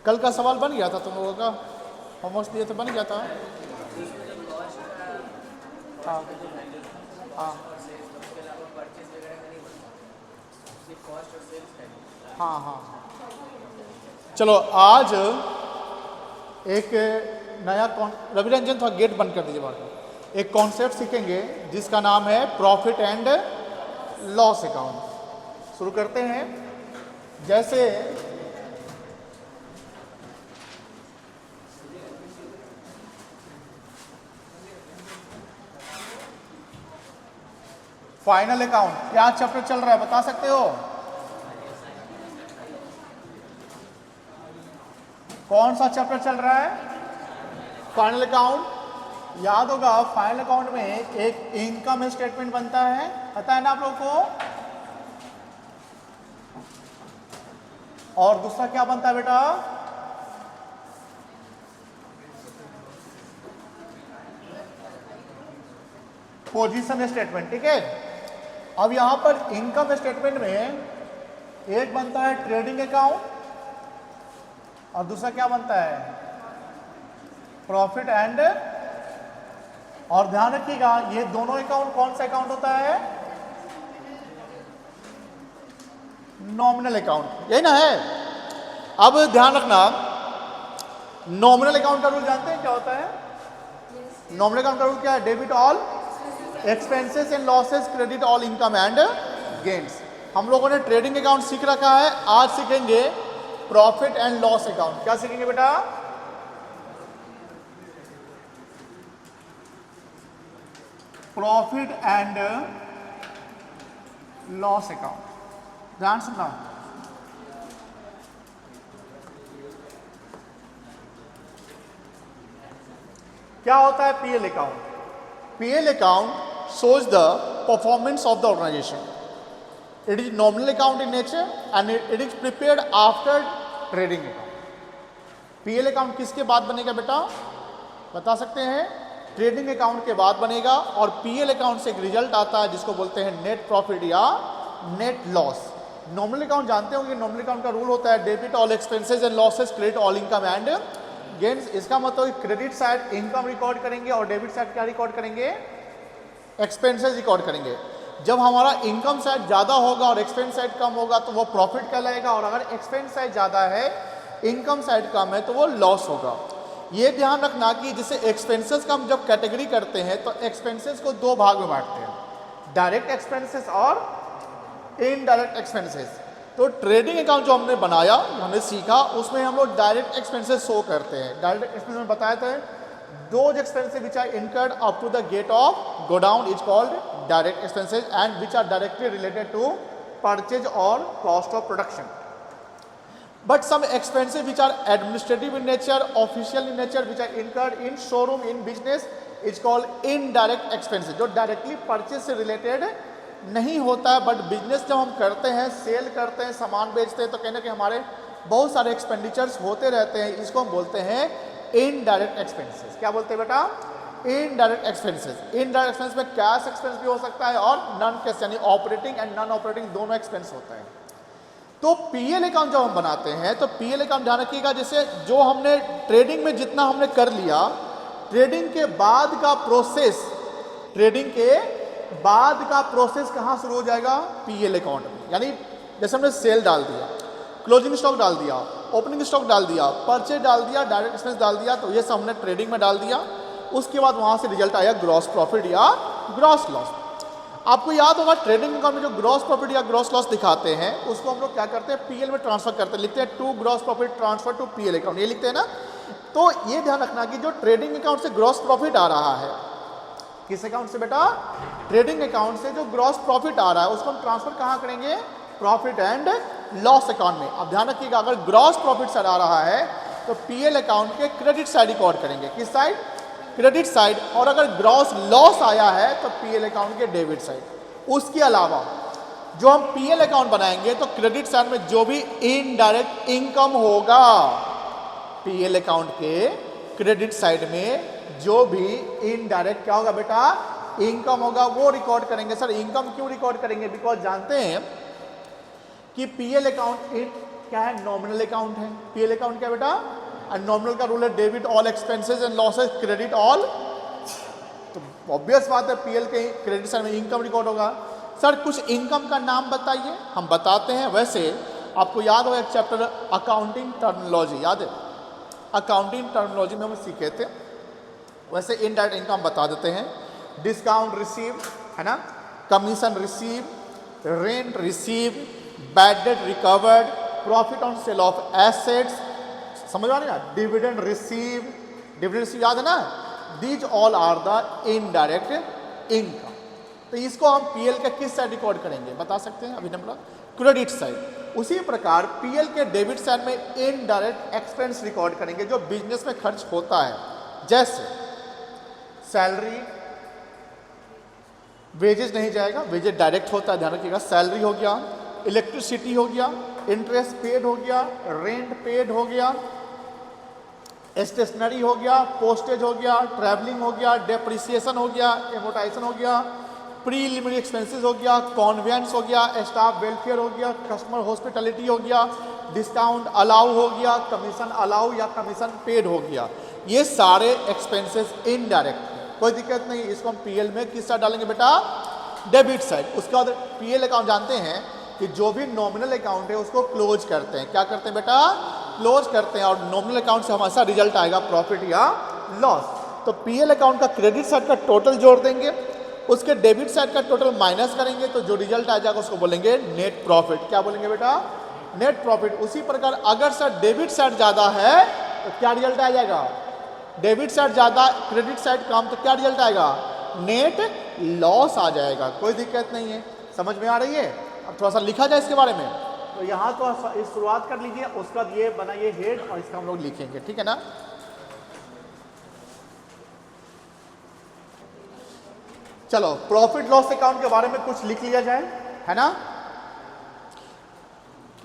कल का सवाल बन गया था तुम लोगों का, होमवर्क दिए तो बन गया था। हाँ हाँ हाँ हाँ। चलो आज एक नया रवि रंजन थोड़ा गेट बंद कर दीजिए बाहर का। एक कॉन्सेप्ट सीखेंगे जिसका नाम है प्रॉफिट एंड लॉस अकाउंट। शुरू करते हैं। जैसे फाइनल अकाउंट क्या चैप्टर चल रहा है बता सकते हो? कौन सा चैप्टर चल रहा है? Final account. याद होगा फाइनल अकाउंट में एक इनकम स्टेटमेंट बनता है, पता है ना आप लोगों को? और दूसरा क्या बनता है बेटा? Position statement. ठीक है, अब यहां पर इनकम स्टेटमेंट में एक बनता है ट्रेडिंग अकाउंट और दूसरा क्या बनता है? Profit and. और ध्यान रखिएगा ये दोनों अकाउंट कौन सा अकाउंट होता है? नॉमिनल अकाउंट, यही ना है। अब ध्यान रखना, नॉमिनल अकाउंट का रूल जानते हैं क्या होता है? नॉमिनल अकाउंट का रूल क्या है? Debit all expenses and losses, credit all income and gains. हम लोगों ने ट्रेडिंग अकाउंट सीख रखा है, आज सीखेंगे प्रॉफिट एंड लॉस अकाउंट। क्या सीखेंगे बेटा? Profit and loss account. ध्यान सुनना, क्या होता है PL account? PL account shows the performance of the organization. It is nominal account in nature and it is prepared after trading account. PL account किसके बाद बनेगा बेटा बता सकते हैं? ट्रेडिंग अकाउंट के बाद बनेगा। और पीएल अकाउंट से एक रिजल्ट आता है जिसको बोलते हैं नेट प्रॉफिट या नेट लॉस। नॉमिनल अकाउंट जानते होंगे, नॉमिनल अकाउंट का रूल होता है debit all expenses and losses, credit all income and gains. इसका मतलब क्रेडिट साइड इनकम रिकॉर्ड करेंगे और डेबिट साइड क्या रिकॉर्ड करेंगे? एक्सपेंसेस रिकॉर्ड करेंगे। जब हमारा इनकम साइड ज़्यादा होगा और एक्सपेंस साइड कम होगा तो वो प्रॉफिट कहलाएगा, और अगर एक्सपेंस साइड ज़्यादा है इनकम साइड कम है तो वो लॉस होगा। ये ध्यान रखना कि जैसे एक्सपेंसेस का हम जब कैटेगरी करते हैं तो एक्सपेंसेस को दो भाग में बांटते हैं, डायरेक्ट एक्सपेंसेस और इनडायरेक्ट एक्सपेंसेस। तो ट्रेडिंग अकाउंट जो हमने बनाया, हमने सीखा, उसमें हम लोग डायरेक्ट एक्सपेंसेस शो करते हैं। डायरेक्ट एक्सपेंसेस में बताया था those expenses which are incurred up to the gate of godown is called direct expenses and which are directly related to purchase or cost of production. But some expenses which are administrative in nature, official in nature, which are incurred in showroom in business is called indirect expenses, जो directly purchase से related नहीं होता है, but business जब हम करते हैं, cell करते हैं, सामान बेचते हैं, तो कहीं ना कहीं हमारे बहुत सारे एक्सपेंडिचर्स होते रहते हैं। इसको हम बोलते हैं इनडायरेक्ट एक्सपेंसेस। क्या बोलते हैं बेटा? Indirect expenses. इनडायरेक्ट एक्सपेंस में कैश एक्सपेंस भी हो सकता है और नॉन कैश यानी ऑपरेटिंग एंड नॉन ऑपरेटिंग दोनों एक्सपेंस होता है। तो पीएल अकाउंट जब हम बनाते हैं तो पीएल अकाउंट ध्यान रखिएगा, जैसे जो हमने ट्रेडिंग में जितना हमने कर लिया, ट्रेडिंग के बाद का प्रोसेस, ट्रेडिंग के बाद का प्रोसेस कहाँ शुरू हो जाएगा? पीएल अकाउंट में। यानी जैसे हमने सेल डाल दिया, क्लोजिंग स्टॉक डाल दिया, ओपनिंग स्टॉक डाल दिया, परचेज डाल दिया, डायरेक्ट एक्सपेंस डाल दिया, तो ये सब हमने ट्रेडिंग में डाल दिया। उसके बाद वहां से रिजल्ट आया ग्रॉस प्रॉफिट या ग्रॉस लॉस। आपको याद होगा ट्रेडिंग अकाउंट में जो ग्रॉस प्रॉफिट या ग्रॉस लॉस दिखाते हैं उसको हम लोग क्या करते हैं? पीएल में ट्रांसफर करते हैं, लिखते हैं to gross profit transfer to PL account, ये लिखते हैं ना। तो ये ध्यान रखना कि जो ट्रेडिंग अकाउंट से ग्रॉस प्रॉफिट आ रहा है, किस अकाउंट से बेटा? ट्रेडिंग अकाउंट से जो ग्रॉस प्रॉफिट आ रहा है उसको हम ट्रांसफर कहाँ करेंगे? प्रॉफिट एंड लॉस अकाउंट में। अब ध्यान रखिएगा अगर ग्रॉस प्रॉफिट साइड आ रहा है तो पीएल अकाउंट के क्रेडिट साइड रिकॉर्ड करेंगे। किस साइड? Credit side. और अगर ग्रॉस लॉस आया है तो पीएल अकाउंट के डेबिट साइड। उसके अलावा जो हम पीएल अकाउंट बनाएंगे तो क्रेडिट साइड में जो भी इनडायरेक्ट इनकम होगा, पीएल अकाउंट के क्रेडिट साइड में जो भी इनडायरेक्ट क्या होगा बेटा? इनकम होगा, वो रिकॉर्ड करेंगे। सर इनकम क्यों रिकॉर्ड करेंगे? बिकॉज जानते हैं कि पीएल अकाउंट क्या है, नॉमिनल अकाउंट है। पीएल अकाउंट क्या बेटा, एंड नॉमिनल का रूल है debit all expenses and losses, credit all. तो ऑब्वियस बात है पीएल के क्रेडिट साइड में इनकम रिकॉर्ड होगा। सर कुछ इनकम का नाम बताइए, हम बताते हैं। वैसे आपको याद होगा एक चैप्टर अकाउंटिंग टर्मिनोलॉजी, याद है, अकाउंटिंग टर्मिनोलॉजी में हम सीखे थे। वैसे इनडायरेक्ट इनकम बता देते हैं। डिस्काउंट रिसीव है ना, commission receive, rent receive, bad debt recovered, profit on sale of assets, समझ आ रही है, डिविडेंड रिसीव, डिविडेंड रिसीव याद है ना, these all are the indirect income. तो इसको हम पीएल के किस साइड रिकॉर्ड करेंगे बता सकते हैं, अभी नंबर क्रेडिट साइड। उसी प्रकार पीएल के डेबिट साइड में इनडायरेक्ट एक्सपेंस रिकॉर्ड करेंगे जो बिजनेस में खर्च होता है, जैसे सैलरी, वेजेस नहीं जाएगा, वेजेस डायरेक्ट होता है, ध्यान रखिएगा। सैलरी हो गया, इलेक्ट्रिसिटी हो गया, इंटरेस्ट पेड हो गया, रेंट पेड हो गया, स्टेशनरी हो गया, पोस्टेज हो गया, ट्रैवलिंग हो गया, डेप्रिसिएशन हो गया, एमोटाइजेशन हो गया, प्रीलिमिनरी एक्सपेंसेस हो गया, कॉन्वेंट्स हो गया, स्टाफ वेलफेयर हो गया, कस्टमर हॉस्पिटलिटी हो गया, डिस्काउंट अलाउ हो गया, कमीशन अलाउ या कमीशन पेड हो गया। ये सारे एक्सपेंसेस इनडायरेक्ट है, कोई दिक्कत नहीं। इसको हम पीएल में किस साइड डालेंगे बेटा, डेबिट साइड। उसके बाद पीएल अकाउंट जानते हैं कि जो भी नॉमिनल अकाउंट है उसको क्लोज करते हैं। क्या करते हैं बेटा, क्लोज करते हैं, और नॉमिनल अकाउंट से हमारा रिजल्ट आएगा प्रॉफिट या लॉस। तो पीएल अकाउंट का क्रेडिट साइड का टोटल जोड़ देंगे, उसके डेबिट साइड का टोटल माइनस करेंगे, तो जो रिजल्ट आ जाएगा उसको बोलेंगे नेट प्रॉफिट। क्या बोलेंगे बेटा, नेट प्रॉफिट। उसी प्रकार अगर सर डेबिट साइड ज़्यादा है तो क्या रिजल्ट आ जाएगा, डेबिट साइड ज़्यादा क्रेडिट साइड कम, तो क्या रिजल्ट आएगा, नेट लॉस आ जाएगा। कोई दिक्कत नहीं है, समझ में आ रही है। अब थोड़ा सा लिखा जाए इसके बारे में, तो यहाँ तो इस शुरुआत कर लीजिए, उसके बाद ये बनाइए हेड और इसका हम लोग लिखेंगे, ठीक है ना। चलो प्रॉफिट लॉस अकाउंट के बारे में कुछ लिख लिया जाए, है ना।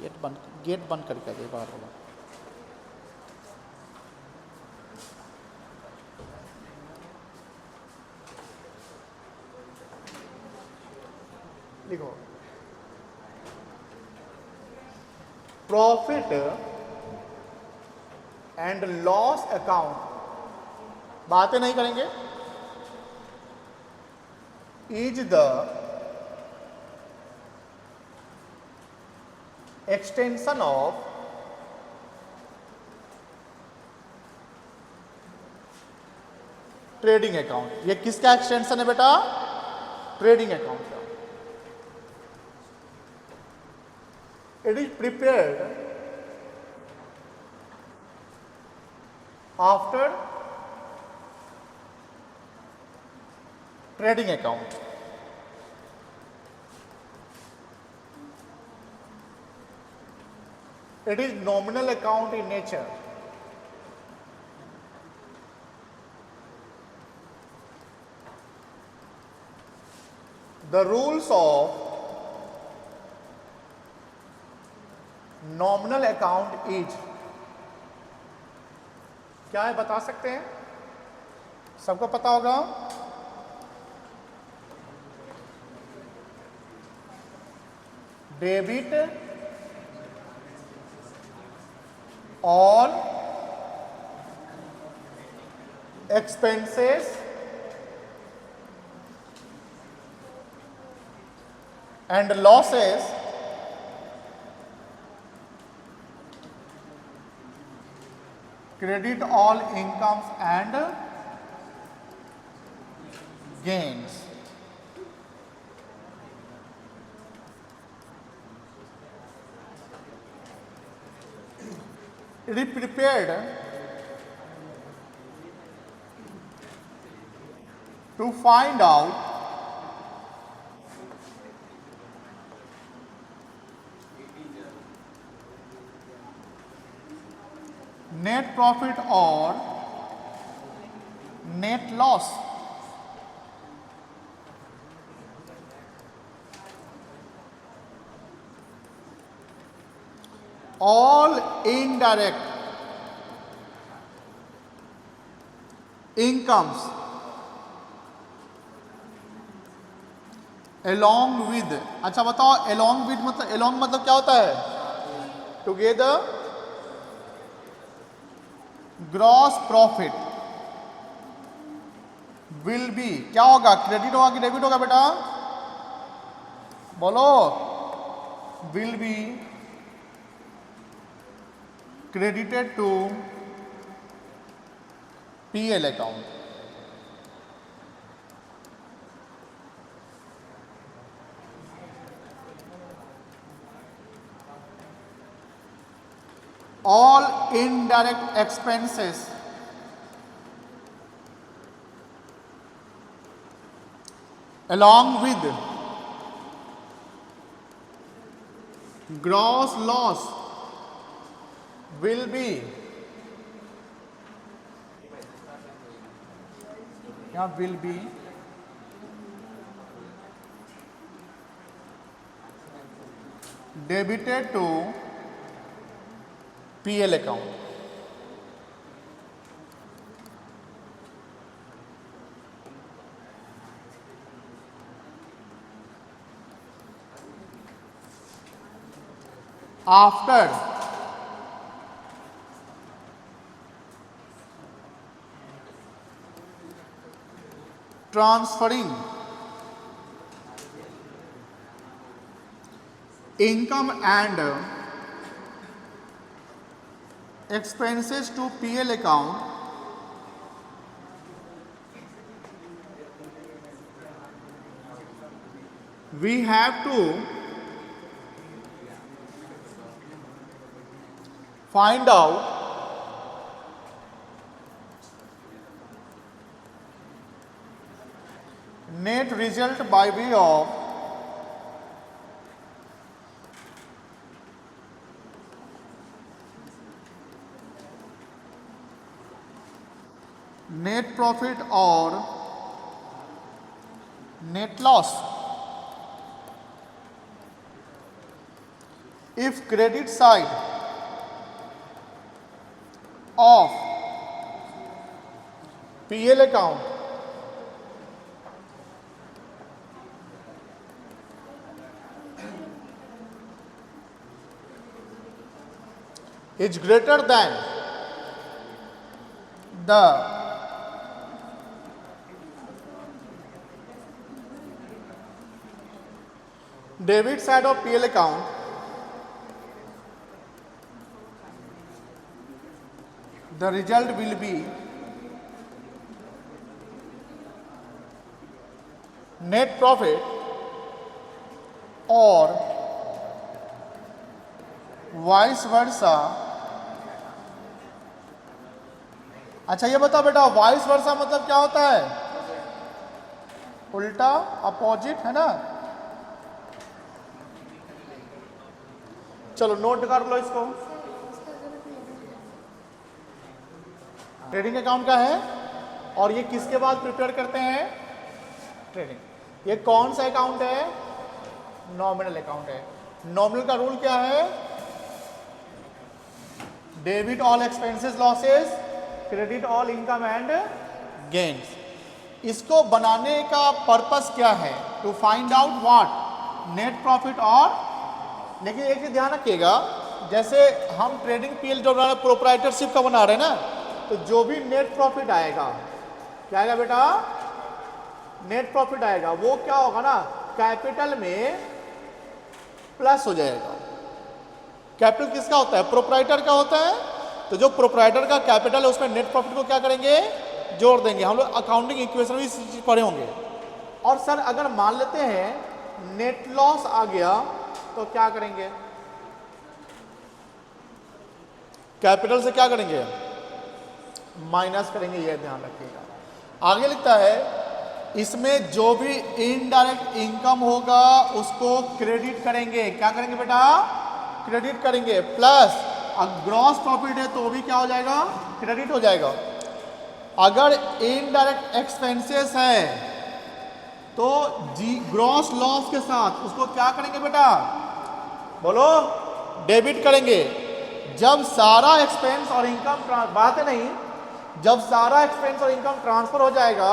गेट बंद करके दे बाहर होगा। लिखो प्रॉफिट एंड लॉस अकाउंट, बातें नहीं करेंगे, is the extension of trading account. ये किसका एक्सटेंशन है बेटा, ट्रेडिंग अकाउंट का। It is prepared after trading account. It is nominal account in nature. The rules of nominal account is, क्या है बता सकते हैं, सबको पता होगा। Debit all expenses and losses credit all incomes and gains. It is prepared to find out net profit or net loss. All indirect incomes along with, अच्छा बताओ along with मतलब, along मतलब क्या होता है, together gross profit will be, क्या होगा, credit होगा कि डेबिट होगा बेटा, बोलो, will be credited to PL account. All indirect expenses along with gross loss will be, yeah, will be debited to PL account. After transferring income and expenses to PL account, we have to find out net result by way of net profit or net loss. If credit side of PL account is greater than the debit side of PL account, the result will be net profit or vice versa. अच्छा ये बताओ बेटा, vice versa मतलब क्या होता है, उल्टा, opposite, है ना। चलो नोट कर लो इसको। ट्रेडिंग अकाउंट का है और ये किसके बाद प्रिपेयर करते हैं, ट्रेडिंग। ये कौन सा अकाउंट है, नॉमिनल अकाउंट है। नॉमिनल का रूल क्या है, debit all expenses losses, credit all income and gains. इसको बनाने का पर्पस क्या है, to find out what net profit और, लेकिन एक चीज ध्यान रखिएगा, जैसे हम ट्रेडिंग पीएल जो बना रहे प्रोप्राइटरशिप का बना रहे हैं ना, तो जो भी नेट प्रॉफिट आएगा, क्या आएगा बेटा, नेट प्रॉफिट आएगा, वो क्या होगा ना, कैपिटल में प्लस हो जाएगा। कैपिटल किसका होता है, प्रोप्राइटर का होता है। तो जो प्रोप्राइटर का कैपिटल है उसमें नेट प्रॉफिट को क्या करेंगे, जोड़ देंगे। हम लोग अकाउंटिंग इक्वेशन भी पढ़े होंगे। और सर अगर मान लेते हैं नेट लॉस आ गया तो क्या करेंगे, कैपिटल से क्या करेंगे, माइनस करेंगे, यह ध्यान रखिएगा। आगे लिखता है, इसमें जो भी इनडायरेक्ट इनकम होगा उसको क्रेडिट करेंगे। क्या करेंगे बेटा, क्रेडिट करेंगे। प्लस ग्रॉस प्रॉफिट है तो भी क्या हो जाएगा, क्रेडिट हो जाएगा। अगर इनडायरेक्ट एक्सपेंसेस है तो ग्रॉस लॉस के साथ उसको क्या करेंगे बेटा, बोलो, डेबिट करेंगे। जब सारा एक्सपेंस और इनकम, बात है नहीं, जब सारा एक्सपेंस और इनकम ट्रांसफर हो जाएगा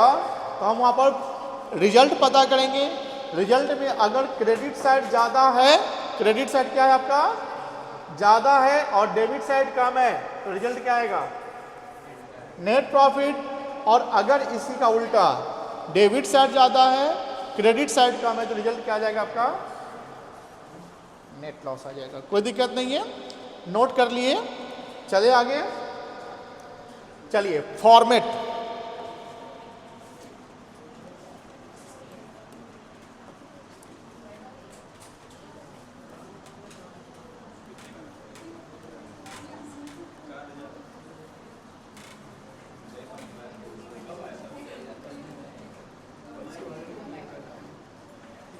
तो हम वहां पर रिजल्ट पता करेंगे। रिजल्ट में अगर क्रेडिट साइड ज्यादा है, क्रेडिट साइड क्या है आपका, ज्यादा है और डेबिट साइड कम है तो रिजल्ट क्या आएगा? Net profit. और अगर इसी का उल्टा डेबिट साइड ज्यादा है क्रेडिट साइड कम है तो रिजल्ट क्या आ जाएगा आपका? नेट लॉस आ जाएगा। कोई दिक्कत नहीं है, नोट कर लिए। चले आगे। चलिए format.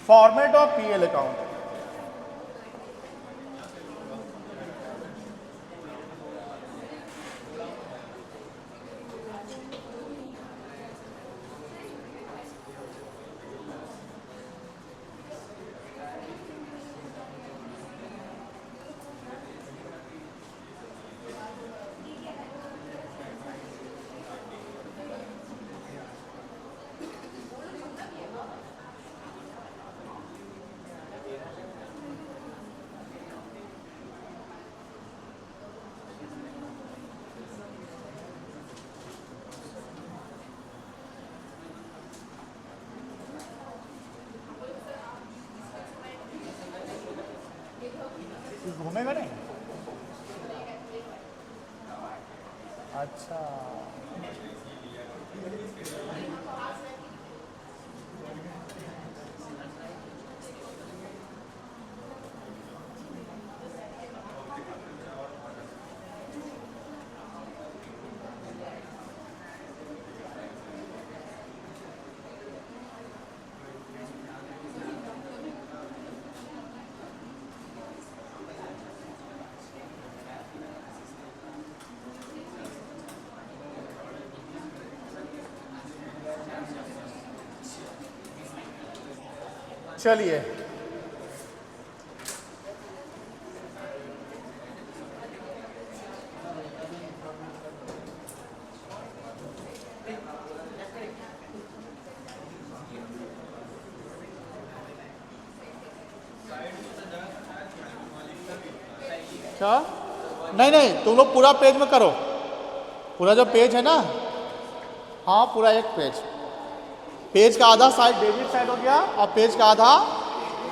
Format of PL account. घूमेगा नहीं? अच्छा, चलिए क्या? नहीं नहीं, तुम लोग पूरा पेज में करो। पूरा जो पेज है ना, हाँ पूरा एक पेज। पेज का आधा साइड डेबिट साइड हो गया और पेज का आधा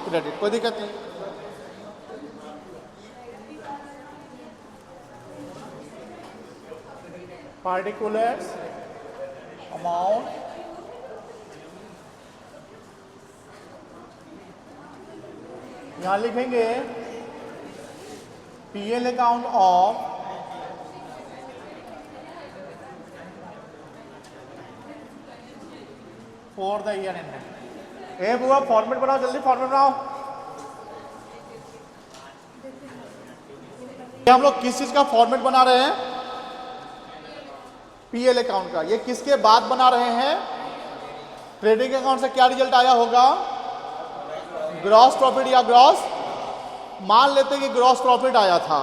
क्रेडिट। कोई दिक्कत नहीं। पार्टिकुलर्स अमाउंट यहां लिखेंगे PL account of for the year ended. ए बुआ फॉर्मेट बनाओ, जल्दी फॉर्मेट बनाओ। हम लोग किस चीज का फॉर्मेट बना रहे हैं? पीएल अकाउंट का। ये किसके बाद बना रहे हैं? ट्रेडिंग अकाउंट से क्या रिजल्ट आया होगा? ग्रॉस प्रॉफिट या ग्रॉस। मान लेते हैं कि ग्रॉस प्रॉफिट आया था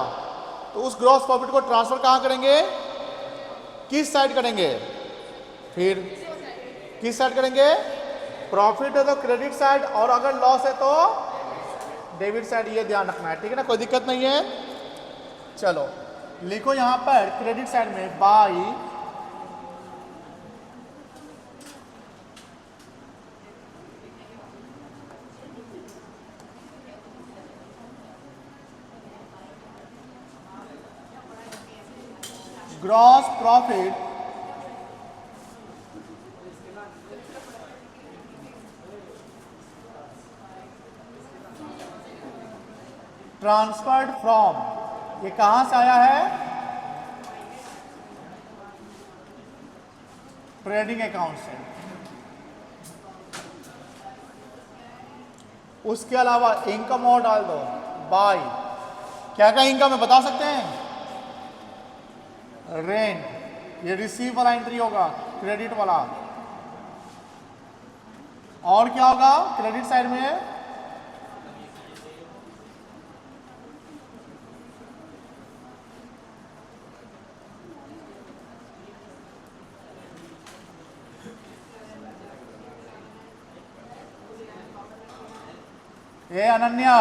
तो उस ग्रॉस प्रॉफिट को ट्रांसफर कहां करेंगे? किस साइड करेंगे? फिर किस साइड करेंगे? प्रॉफिट है तो क्रेडिट साइड और अगर लॉस है तो डेबिट साइड। ये ध्यान रखना है, ठीक है ना? कोई दिक्कत नहीं है। चलो लिखो यहां पर क्रेडिट साइड में by gross profit transferred from. ये कहां से आया है? ट्रेडिंग अकाउंट से। उसके अलावा इनकम और डाल दो बाय। क्या क्या इनकम है बता सकते हैं? रेंट, ये रिसीव वाला एंट्री होगा, क्रेडिट वाला। और क्या होगा क्रेडिट साइड में? ए अनन्या,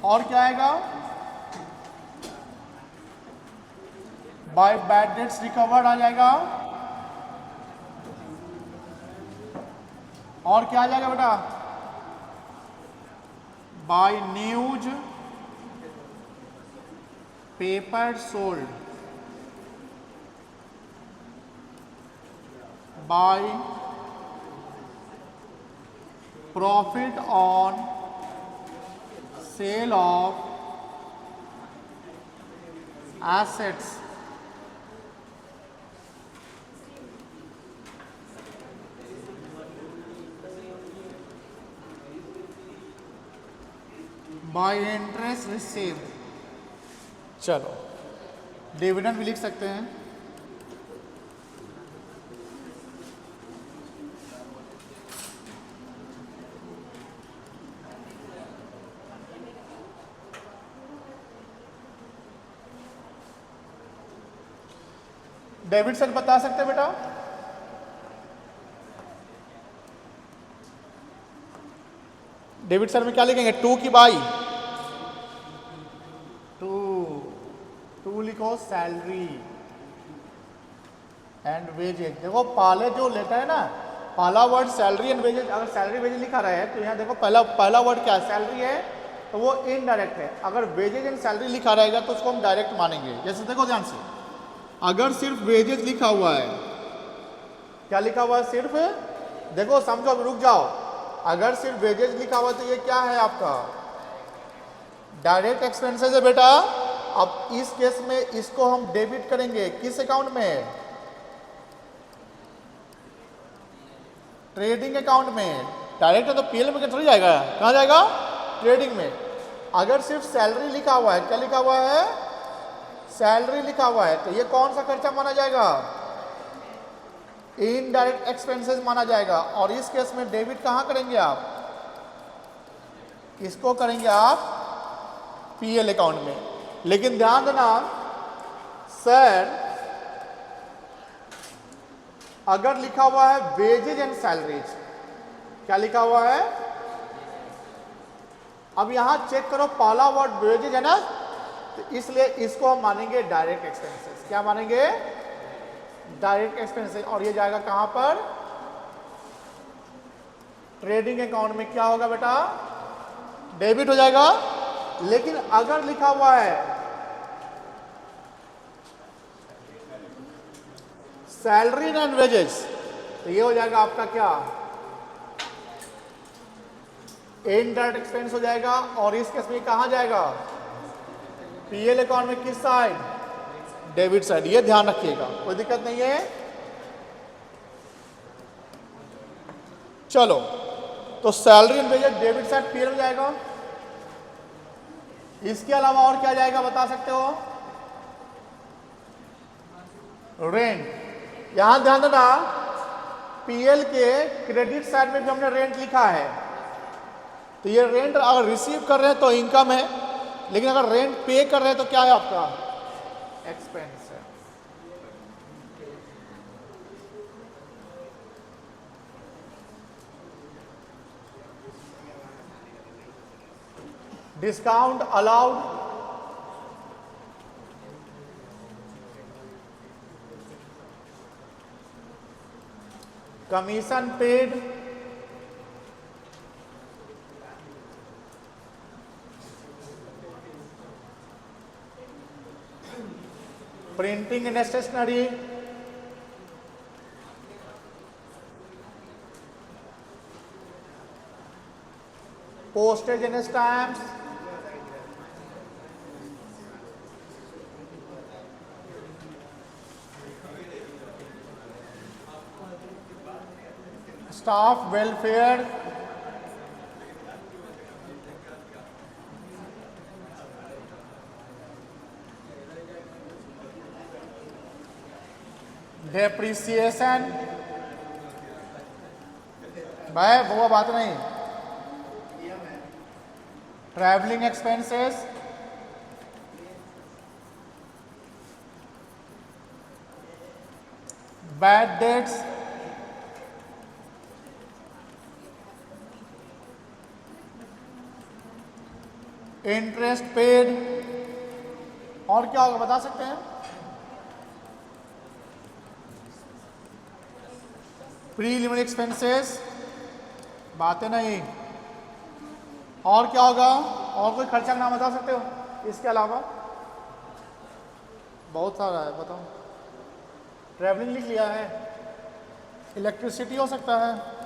और क्या आएगा, बाय बैड डेट्स रिकवर्ड आ जाएगा। और क्या आ जाएगा बेटा, by newspaper sold, by profit on sale of assets by interest received. चलो डिविडेंड भी लिख सकते हैं। डेबिट साइड बता सकते हैं बेटा, डेबिट साइड में क्या लिखेंगे, टू की बाई, टू लिखो सैलरी एंड वेजेज। देखो पहले जो लेटर है ना, पहला वर्ड सैलरी एंड वेजेज, अगर सैलरी वेजेज लिखा रहा है तो यहाँ देखो पहला वर्ड क्या है, सैलरी है तो वो इनडायरेक्ट है। अगर वेजेज एंड सैलरी लिखा रहेगा तो उसको हम डायरेक्ट मानेंगे। जैसे देखो ध्यान से, अगर सिर्फ वेजेज लिखा हुआ है, क्या लिखा हुआ है सिर्फ, देखो समझो, रुक जाओ, अगर सिर्फ वेजेज लिखा हुआ तो ये क्या है आपका डायरेक्ट एक्सपेंसेस है बेटा। अब इस केस में इसको हम डेबिट करेंगे किस अकाउंट में, ट्रेडिंग अकाउंट में। डायरेक्ट है तो पीएल में थोड़ी जाएगा, कहाँ जाएगा, ट्रेडिंग में। अगर सिर्फ सैलरी लिखा हुआ है, क्या लिखा हुआ है, सैलरी लिखा हुआ है, तो ये कौन सा खर्चा माना जाएगा, इनडायरेक्ट एक्सपेंसेस माना जाएगा। और इस केस में डेबिट कहाँ करेंगे आप, इसको करेंगे आप पीएल अकाउंट में। लेकिन ध्यान देना सर, अगर लिखा हुआ है वेजेज एंड सैलरीज, क्या लिखा हुआ है, अब यहां चेक करो पहला वर्ड वेजेज है ना, तो इसलिए इसको हम मानेंगे डायरेक्ट एक्सपेंसेस। क्या मानेंगे, डायरेक्ट एक्सपेंसेस। और ये जाएगा कहां पर, ट्रेडिंग अकाउंट में। क्या होगा बेटा, डेबिट हो जाएगा। लेकिन अगर लिखा हुआ है सैलरी एंड वेजेस, तो ये हो जाएगा आपका क्या, इनडायरेक्ट एक्सपेंस हो जाएगा। और इस केस में कहां जाएगा, पीएल अकाउंट में, किस साइड, डेबिट साइड। ये ध्यान रखिएगा, कोई दिक्कत नहीं है। चलो, तो salary and wages debit side PL में जाएगा। इसके अलावा और क्या जाएगा बता सकते हो, रेंट। यहां ध्यान देना, पीएल के क्रेडिट साइड में भी हमने रेंट लिखा है, तो ये रेंट अगर रिसीव कर रहे हैं तो इनकम है, लेकिन अगर रेंट पे कर रहे हैं तो क्या है आपका, एक्सपेंस है। Discount allowed, commission paid, printing and stationery, postage and stamps, staff welfare, depreciation, भाई वो बात नहीं, travelling expenses, bad debts, interest paid, और क्या होगा बता सकते हैं? प्रीलिमिनरी एक्सपेंसेस, बातें नहीं। और क्या होगा? और कोई खर्चा का नाम बता सकते हो इसके अलावा? बहुत सारा है, बताओ। ट्रैवलिंग लिख लिया है, इलेक्ट्रिसिटी हो सकता है,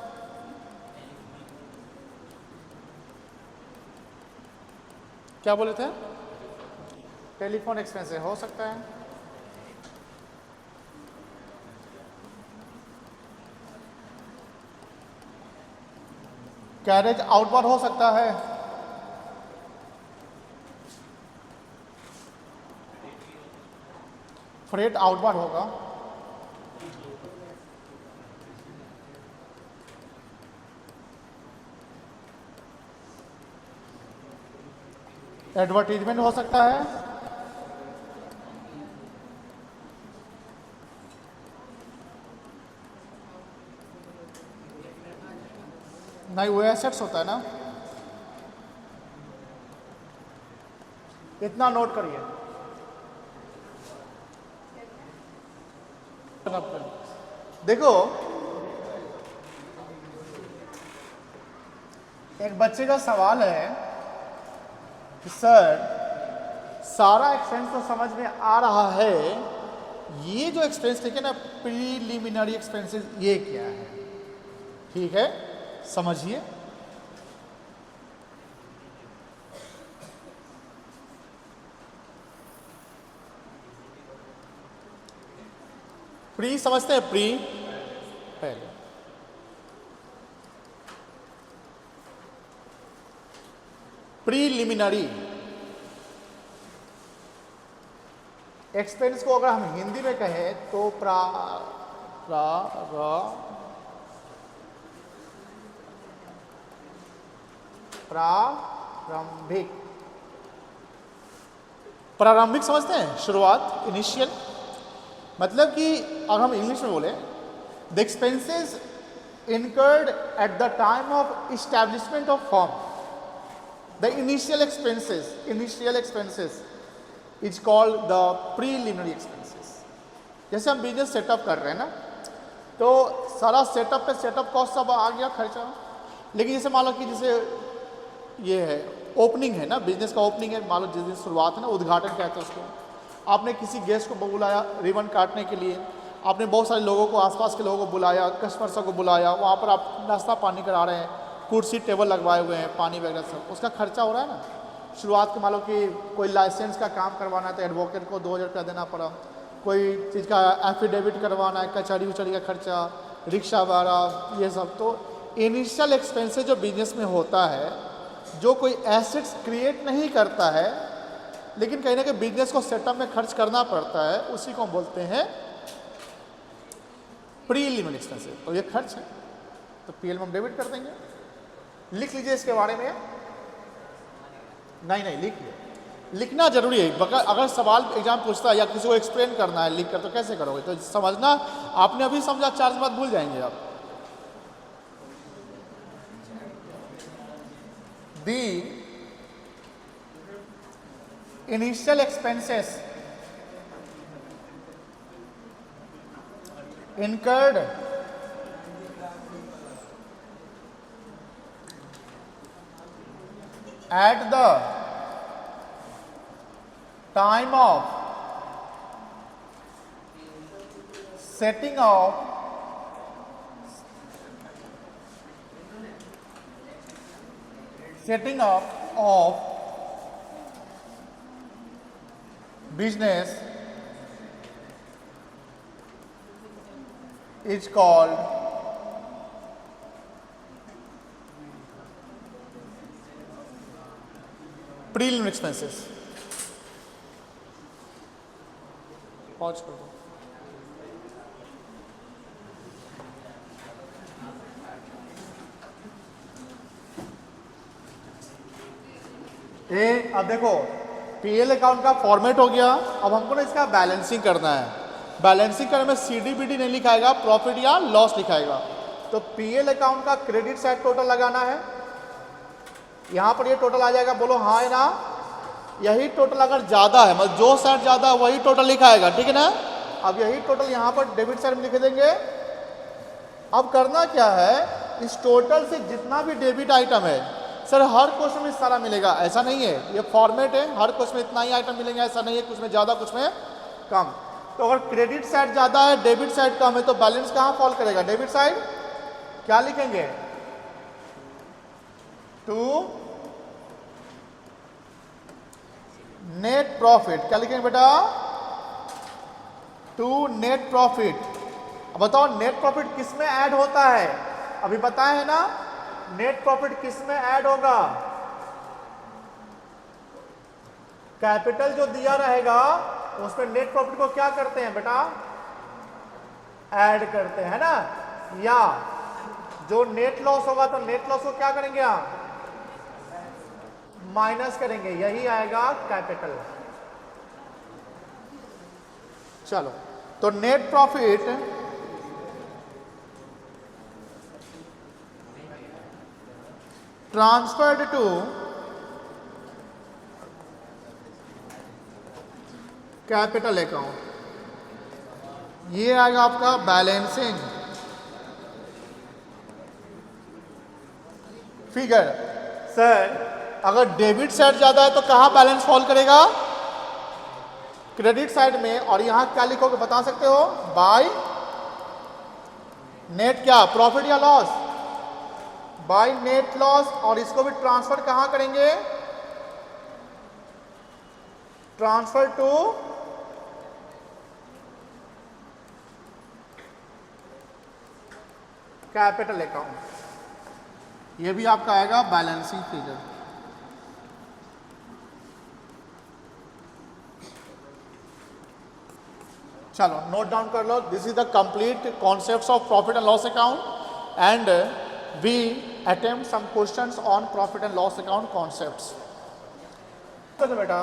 क्या बोले थे? टेलीफोन एक्सपेंसेस हो सकता है, कैरेज आउटवर्ड हो सकता है, फ्रेट आउटवर्ड होगा, एडवर्टीजमेंट हो सकता है, नहीं वो एसेट्स होता है ना। इतना नोट करिए। देखो एक बच्चे का सवाल है कि सर सारा एक्सपेंस तो समझ में आ रहा है, ये जो एक्सपेंस लिखे ना प्रीलिमिनरी एक्सपेंसेस, ये क्या है? ठीक है, समझिए। प्री समझते हैं? प्री पहले, प्रीलिमिनरी एक्सपेंस को अगर हम हिंदी में कहें तो प्रारंभिक समझते हैं, शुरुआत, इनिशियल। मतलब कि अगर हम इंग्लिश में बोले, the expenses incurred at the time of establishment of firm, the initial expenses is called the preliminary expenses. जैसे हम बिजनेस सेटअप कर रहे हैं ना, तो सारा सेटअप पे सेटअप कॉस्ट सब आ गया खर्चा, लेकिन जैसे मान लो कि जैसे ये है ओपनिंग है ना, बिजनेस का ओपनिंग है, मान लो जिस दिन शुरुआत है ना, उद्घाटन कहते हैं उसको, आपने किसी गेस्ट को बुलाया रिबन काटने के लिए, आपने बहुत सारे लोगों को, आसपास के लोगों को बुलाया, कस्टमर्स को बुलाया, वहाँ पर आप नाश्ता पानी करा रहे हैं, कुर्सी टेबल लगवाए हुए हैं, पानी वगैरह सब, उसका खर्चा हो रहा है ना। शुरुआत के मान लो कि कोई लाइसेंस का काम करवाना है तो एडवोकेट को 2000 रुपया देना पड़ा, कोई चीज़ का एफिडेविट करवाना है, कचहरी उचहरी का खर्चा, रिक्शा भाड़ा, ये सब। तो इनिशियल एक्सपेंसेस जो बिजनेस में होता है, जो कोई एसेट्स क्रिएट नहीं करता है लेकिन कहीं ना कहीं बिजनेस को सेटअप में खर्च करना पड़ता है, उसी को हम बोलते हैं प्रीलिमिनरी एक्सपेंसेस। तो ये खर्च है, तो पीएल में हम डेबिट कर देंगे। लिख लीजिए इसके बारे में। नहीं लिखिए, लिखना जरूरी है। अगर सवाल एग्जाम पूछता है या किसी को एक्सप्लेन करना है लिख कर, तो कैसे करोगे? तो समझना, आपने अभी समझा, 4 बात भूल जाएंगे आप। दी initial expenses incurred at the time of setting of business is called preliminary expenses. Pause कर दो। अब देखो पीएल अकाउंट का फॉर्मेट हो गया। अब हमको ना इसका बैलेंसिंग करना है। बैलेंसिंग करने में सीडीबीडी नहीं लिखाएगा, प्रॉफिट या लॉस लिखाएगा। तो पीएल अकाउंट का क्रेडिट साइड टोटल लगाना है, यहाँ पर ये टोटल आ जाएगा, बोलो हाँ है ना। यही टोटल अगर ज़्यादा है, मतलब जो साइड ज़्यादा है वही टोटल लिखा आएगा, ठीक है ना। अब यही टोटल यहाँ पर डेबिट साइड में लिख देंगे। अब करना क्या है, इस टोटल से जितना भी डेबिट आइटम है, सर हर क्वेश्चन में सारा मिलेगा ऐसा नहीं है, ये फॉर्मेट है, हर क्वेश्चन में इतना ही आइटम मिलेंगे ऐसा नहीं है, कुछ में ज़्यादा कुछ में कम। तो अगर क्रेडिट साइड ज़्यादा है डेबिट साइड कम है तो बैलेंस कहाँ फॉल करेगा, डेबिट साइड। क्या लिखेंगे, टू नेट प्रॉफिट। क्या लिखेंगे बेटा, टू नेट प्रॉफिट। अब बताओ नेट प्रॉफिट किस में ऐड होता है, अभी बताए है ना, नेट प्रॉफिट किस में ऐड होगा, कैपिटल जो दिया रहेगा उसमें नेट प्रॉफिट को क्या करते हैं बेटा, ऐड करते हैं ना। या जो नेट लॉस होगा तो नेट लॉस को क्या करेंगे हम, माइनस करेंगे, यही आएगा कैपिटल। चलो, तो net profit transferred to capital account, ये आएगा आपका बैलेंसिंग फिगर। सर अगर डेबिट साइड ज्यादा है तो कहाँ बैलेंस फॉल करेगा, क्रेडिट साइड में। और यहां क्या लिखोगे बता सकते हो, बाय नेट क्या प्रॉफिट या लॉस, बाय नेट लॉस। और इसको भी ट्रांसफर कहां करेंगे, ट्रांसफर टू कैपिटल अकाउंट, ये भी आपका आएगा बैलेंसिंग फिगर। चलो नोट डाउन कर लो, this is the complete concepts of profit and loss account and we attempt some questions on profit and loss account concepts. तो बेटा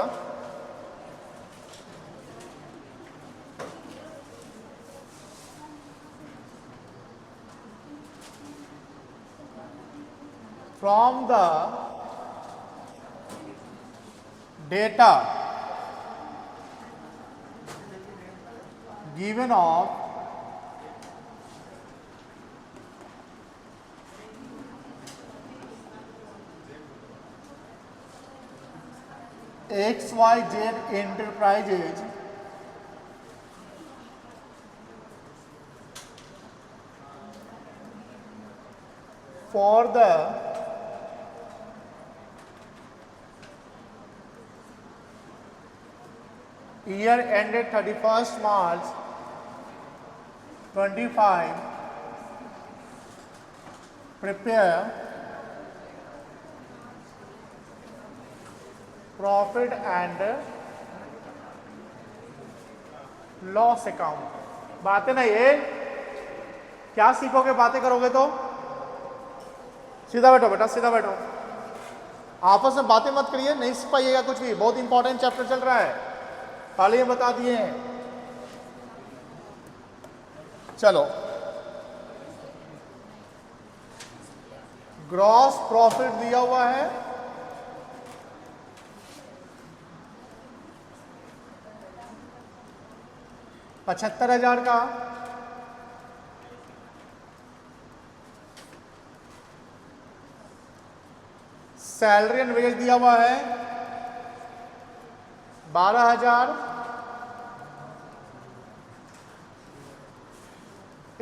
from the data given of XYZ enterprises for the year ended 31st March 25, prepare profit and loss account. बातें ना ये क्या सीखोगे, बातें करोगे तो सीधा बैठो बेटा, सीधा बैठो, आपस में बातें मत करिए, नहीं सीख पाइएगा कुछ भी। बहुत इंपॉर्टेंट चैप्टर चल रहा है, खाली ये बता दिए हैं। चलो, ग्रॉस प्रॉफिट दिया हुआ है 75,000 का, सैलरी एंड वेज दिया हुआ है 12,000,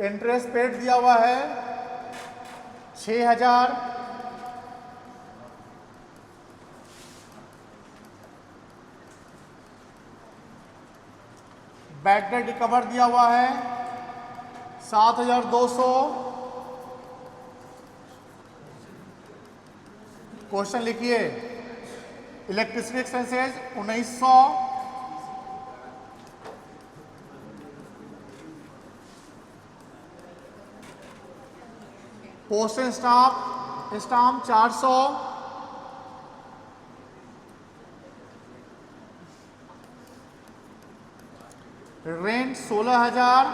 इंटरेस्ट पेड दिया हुआ है 6,000, बैड डेट रिकवर दिया हुआ है 7,200। क्वेश्चन लिखिए, electricity expenses 1900, postal stamp 400, rent 16,000,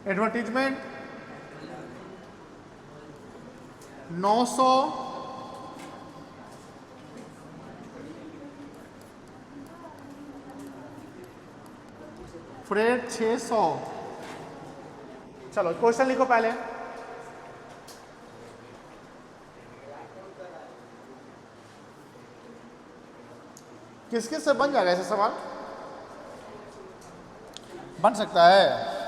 advertisement 900, freight 600। चलो क्वेश्चन लिखो पहले। किस किस से बन जाएगा ऐसा सवाल? बन सकता है।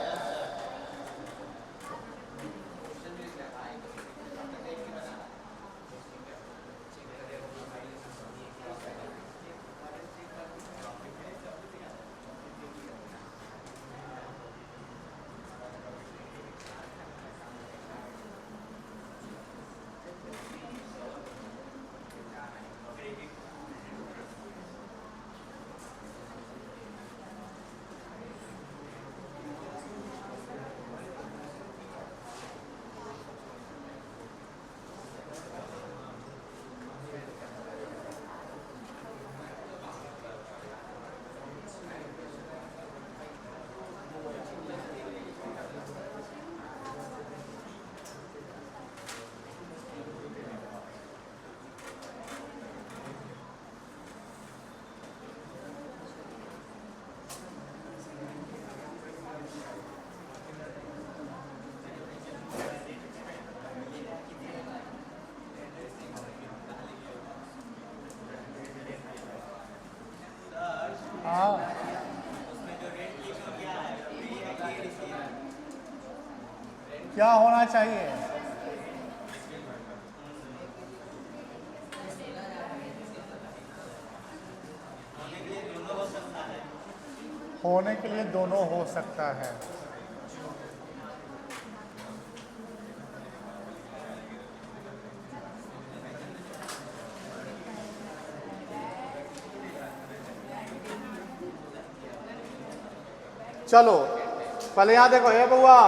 क्या होना चाहिए? होने के लिए दोनों हो सकता है। चलो पहले यहां देखो, ये बउआ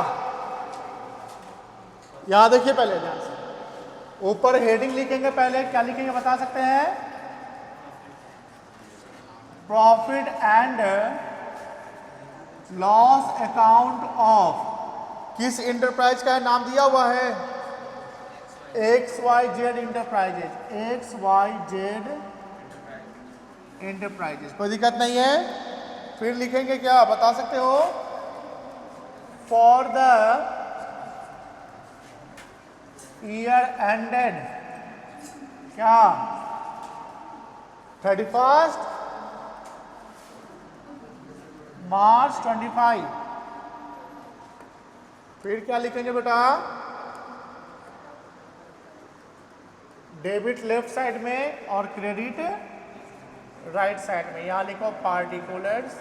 यहां देखिए पहले ध्यान से। ऊपर हेडिंग लिखेंगे, पहले क्या लिखेंगे बता सकते हैं? Profit and loss account of किस इंटरप्राइज का नाम दिया हुआ है? XYZ enterprises. XYZ इंटरप्राइजेज, कोई दिक्कत नहीं है। फिर लिखेंगे क्या बता सकते हो? फॉर द ईयर एंडेड क्या 31 मार्च 25। फिर क्या लिखेंगे बेटा? डेबिट लेफ्ट साइड में और क्रेडिट राइट साइड में। यहां लिखो पार्टिकुलर्स,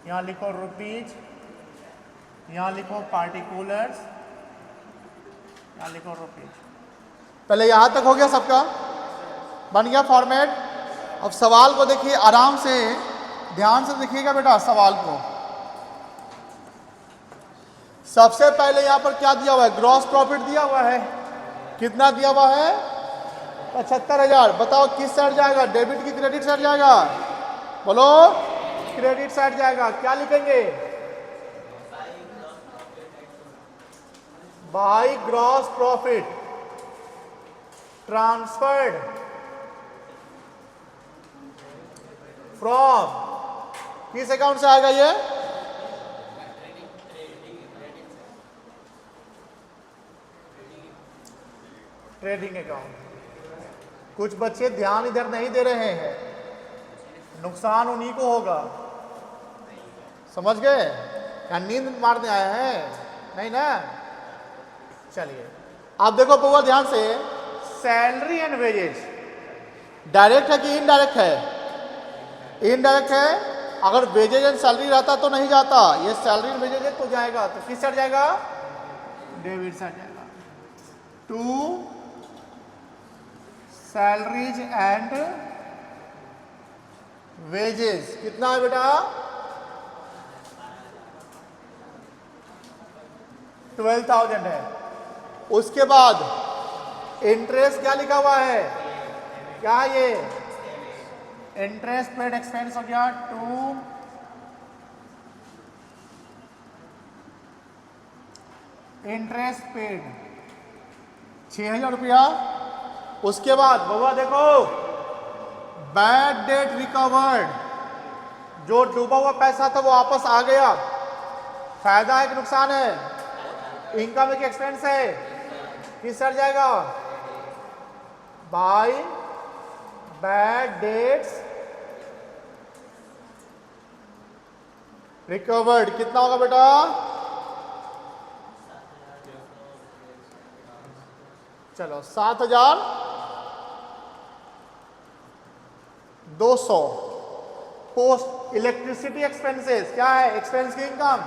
यहां लिखो रुपीज, यहां लिखो पार्टिकुलर्स, यहां लिखो रुपीज। पहले यहां तक हो गया सबका? बन गया फॉर्मेट। अब सवाल को देखिए, आराम से ध्यान से देखिएगा बेटा सवाल को। सबसे पहले यहां पर क्या दिया हुआ है? ग्रॉस प्रॉफिट दिया हुआ है। कितना दिया हुआ है? 75,000। बताओ किस साइड जाएगा? डेबिट की क्रेडिट साइड जाएगा? बोलो। क्रेडिट साइड जाएगा। क्या लिखेंगे? By gross profit transferred from किस अकाउंट से आएगा ये? Trading account. कुछ बच्चे ध्यान इधर नहीं दे रहे हैं, नुकसान उन्हीं को होगा। समझ गए? क्या नींद मारने आए हैं? नहीं ना। चलिए आप देखो बउआ ध्यान से। सैलरी एंड वेजेस डायरेक्ट है कि इनडायरेक्ट है? इनडायरेक्ट है। अगर वेजेज एंड सैलरी रहता तो नहीं जाता, ये सैलरी एंड वेजेज है तो जाएगा। तो किस साइड जाएगा? डेबिट साइड जाएगा। टू सैलरीज एंड वेजेस कितना है बेटा? 12,000 है। उसके बाद इंटरेस्ट क्या लिखा हुआ है? क्या ये इंटरेस्ट पेड एक्सपेंस हो गया? 2 इंटरेस्ट पेड 6,000 रुपया। उसके बाद बाबा देखो, बैड डेट रिकवर्ड, जो डूबा हुआ पैसा था वो वापस आ गया, फायदा है कि नुकसान है? इनकम है कि एक्सपेंस है? किस सर जाएगा? Bye bad debts recovered. कितना होगा बेटा? चलो 7,200। पोस्ट इलेक्ट्रिसिटी एक्सपेंसेस क्या है? एक्सपेंस की इनकम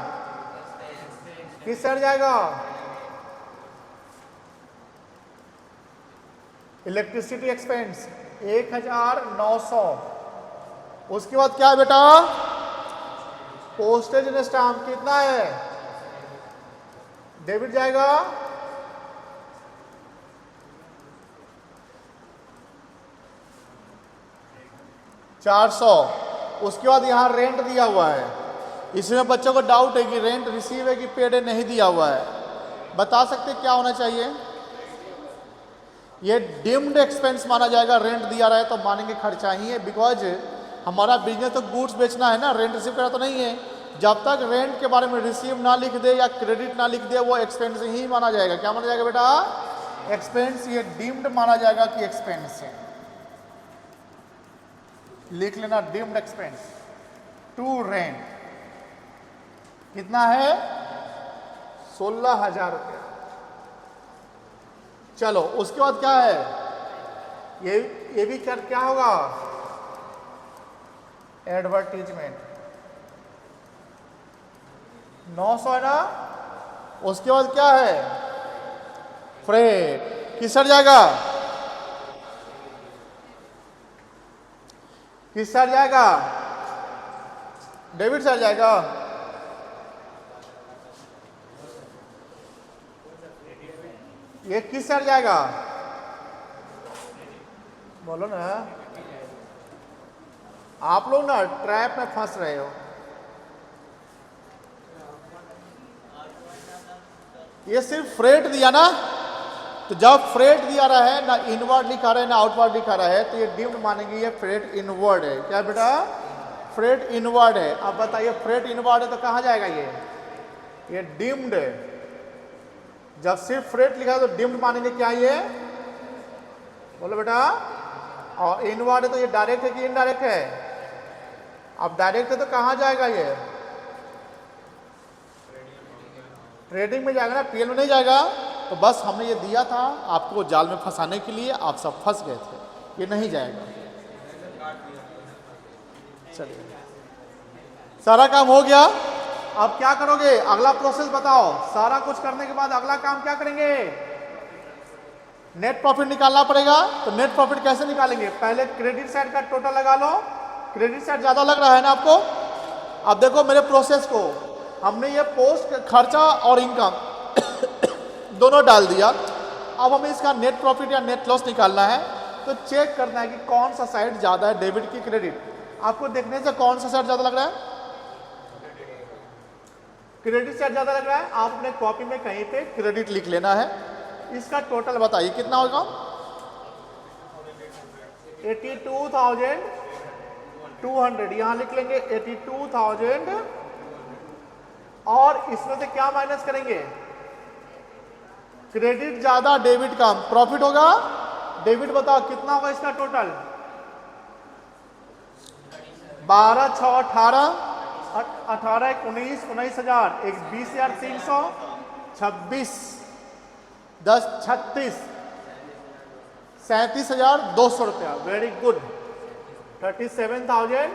किस सर जाएगा? Electricity expense 1,900। उसके बाद क्या है बेटा? पोस्टेज एंड स्टाम्प कितना है? डेबिट जाएगा। $400। उसके बाद यहां रेंट दिया हुआ है। इसमें बच्चों को डाउट है कि रेंट रिसीव है कि पेड है, नहीं दिया हुआ है। बता सकते क्या होना चाहिए? ये डीम्ड एक्सपेंस माना जाएगा। रेंट दिया रहा है तो मानेंगे खर्चा ही है, बिकॉज हमारा बिजनेस तो गुड्स बेचना है ना, रेंट रिसीव करा तो नहीं है। जब तक रेंट के बारे में रिसीव ना लिख दे या क्रेडिट ना लिख दे, वो एक्सपेंस ही माना जाएगा। क्या माना जाएगा बेटा? एक्सपेंस। ये डीम्ड माना जाएगा कि एक्सपेंस है। लिख लेना, डीम्ड एक्सपेंस टू रेंट कितना है? 16,000 रुपया। चलो उसके बाद क्या है? ये भी क्या होगा? एडवर्टीजमेंट 900 है ना। उसके बाद क्या है? फ्रेट किस सर जाएगा? किस सर जाएगा? डेबिट सर जाएगा। ये किस सर जाएगा? बोलो ना, आप लोग ना ट्रैप में फंस रहे हो। ये सिर्फ फ्रेट दिया ना, तो जब फ्रेट दिया रहा है ना, इनवर्ड लिखा रहा है ना आउटवर्ड लिखा रहा है, तो ये डीम्ड मानेंगे। ये फ्रेट इनवर्ड है। क्या बेटा? फ्रेट इनवर्ड है। अब बताइए, फ्रेट इनवर्ड है तो कहाँ जाएगा? ये डीम्ड है। जब सिर्फ फ्रेट लिखा है तो डीम्ड मानेंगे। क्या ये? बोलो बेटा। और इनवर्ड है तो ये डायरेक्ट है कि इनडायरेक्ट है? अब डायरेक्ट है तो कहाँ जाएगा? ये ट्रेडिंग में जाएगा ना, पीएल में नहीं जाएगा। तो बस हमने ये दिया था आपको जाल में फंसाने के लिए, आप सब फंस गए थे। ये नहीं जाएगा। चलिए, सारा काम हो गया। अब क्या करोगे? अगला प्रोसेस बताओ। सारा कुछ करने के बाद अगला काम क्या करेंगे? नेट प्रॉफिट निकालना पड़ेगा। तो नेट प्रॉफिट कैसे निकालेंगे? पहले क्रेडिट साइड का टोटल लगा लो। क्रेडिट साइड ज्यादा लग रहा है ना आपको? अब देखो मेरे प्रोसेस को, हमने ये पोस्ट खर्चा और इनकम दोनों डाल दिया। अब हमें इसका नेट प्रॉफिट या नेट लॉस निकालना है। तो चेक करना है कि कौन सा साइड ज्यादा है, डेबिट की क्रेडिट। आपको देखने से कौन सा साइड ज्यादा लग रहा है? क्रेडिट साइड ज्यादा लग रहा है। आप अपने कॉपी में कहीं पे क्रेडिट लिख लेना है। इसका टोटल बताइए कितना होगा? 82,200। यहां लिख लेंगे 82,000। और इसमें से क्या माइनस करेंगे? क्रेडिट ज्यादा डेबिट कम, प्रॉफिट होगा। डेबिट बताओ कितना होगा इसका टोटल? 12 6 18, 18 1 19, 19,000, 20,300, 26 10 36, 37,200 रुपया। Very good. 37,000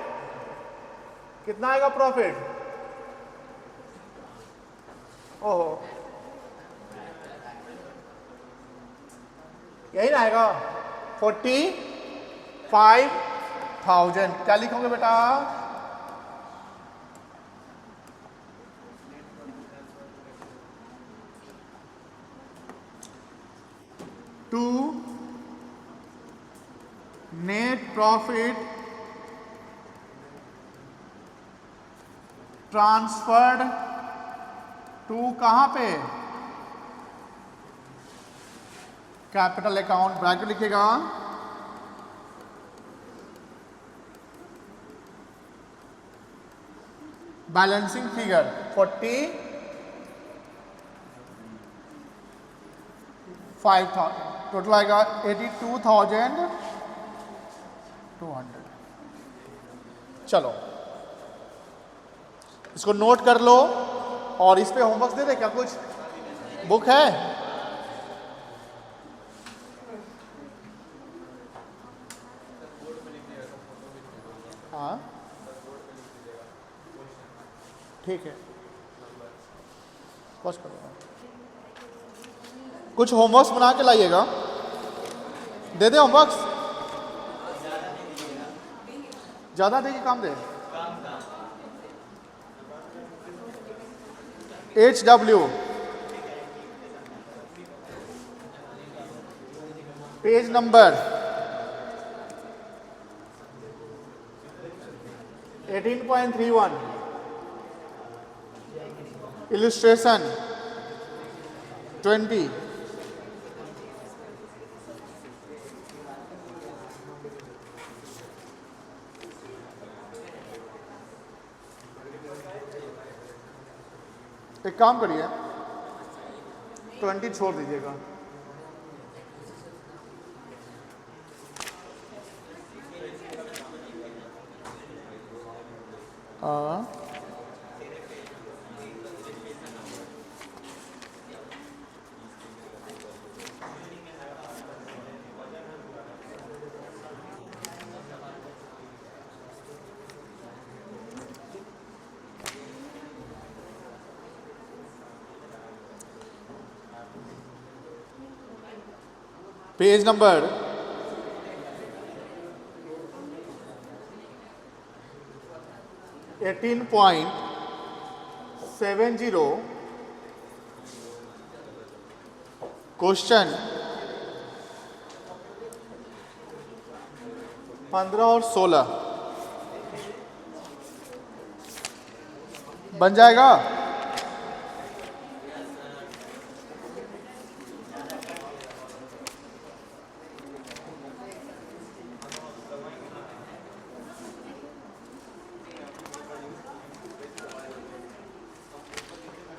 कितना आएगा प्रॉफिट? ओहो, यही ना आएगा 45,000। क्या लिखोगे बेटा? To net profit transferred to कहां पे? कैपिटल अकाउंट ब्रैकेट लिखिएगा, बैलेंसिंग फिगर 45,000, टोटल आएगा 82,200। चलो इसको नोट कर लो, और इस पे होमवर्क दे दे क्या, कुछ बुक है? हाँ ठीक है, बस करो, कुछ होमवर्क्स बना के लाइएगा, दे दे होमवर्क्स, ज्यादा दे कि कम दे? HW पेज नंबर 18.31, इलस्ट्रेशन 20, एक काम करिए 20 छोड़ दीजिएगा, पेज नंबर 18.70, क्वेश्चन 15 और 16 बन जाएगा?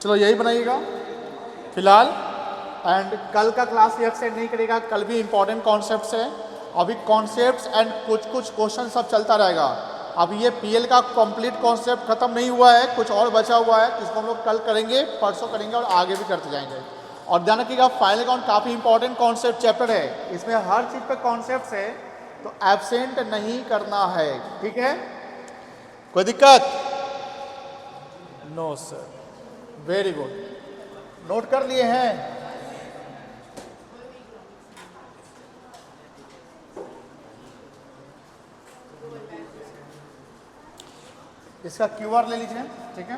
चलो यही बनाइएगा फिलहाल, एंड कल का क्लास भी एक्सटेंड नहीं करेगा, कल भी इंपॉर्टेंट कॉन्सेप्ट्स है, अभी कॉन्सेप्ट्स एंड कुछ कुछ क्वेश्चन सब चलता रहेगा। अभी ये पीएल का कंप्लीट कॉन्सेप्ट खत्म नहीं हुआ है, कुछ और बचा हुआ है, इसको हम लोग कल करेंगे, परसों करेंगे और आगे भी करते जाएंगे। और ध्यान रखिएगा फाइनल अकाउंट काफ़ी इंपॉर्टेंट कॉन्सेप्ट चैप्टर है, इसमें हर चीज़ पे कॉन्सेप्ट है, तो एब्सेंट नहीं करना है, ठीक है? कोई दिक्कत? No sir, very good, note कर लिए हैं? इसका क्यूआर ले लीजिए, ठीक है?